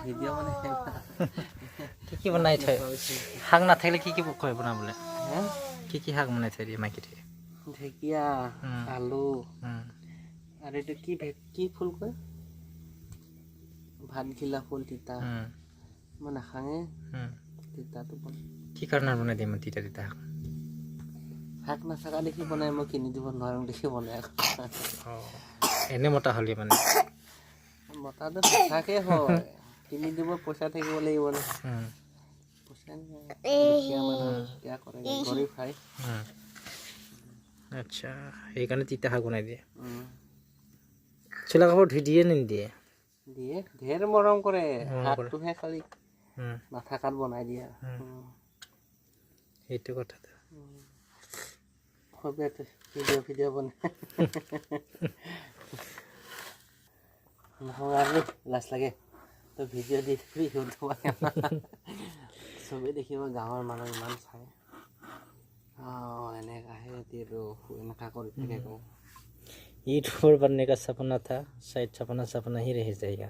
video' মানে কি বনাই থয় শাক নাথাকিলে কি কয় বনাবলৈ হে কি শাক বনাই থৈ দিয়ে মাইকীতে ঢেকীয়া আলু আৰু এইটো কি ফুল কয় ভাতগিলা ফুল তিতা মই নাখাঙে তিতাটো কি কাৰণত বনাই দিয়ে ইমান তিতা তিতা শাক নাথাকা দেখি বনাই মই কিনি দিব নোৱাৰোঁ দেখি বনাই এনে মতা হ'লি মানে মতাটো সঁচাকে হয় কিনি দিব পইচা থাকিব লাগিব ন পইচা দুখীয়া মানুহ কিয় কৰে গৰীব খাই আচ্ছা সেইকাৰণে তিতা শাক বনাই দিয়ে চোলা কাপোৰ ধুই দিয়ে নিদিয়ে দিয়ে ঢেৰ মৰম কৰে হাতটোহে খালি নাথাকাত বনাই দিয়ে সেইটো কথাটো ভিডিঅ' বনাই নহয় আৰু লাজ লাগে তই ভিডিঅ' দি চবেই দেখিব গাঁৱৰ মানুহ ইমান চাই এনেকাহে এনেকা কৰি থাকে यूट्यूबर बनने का सपना था शायद सपना ही रह जाएगा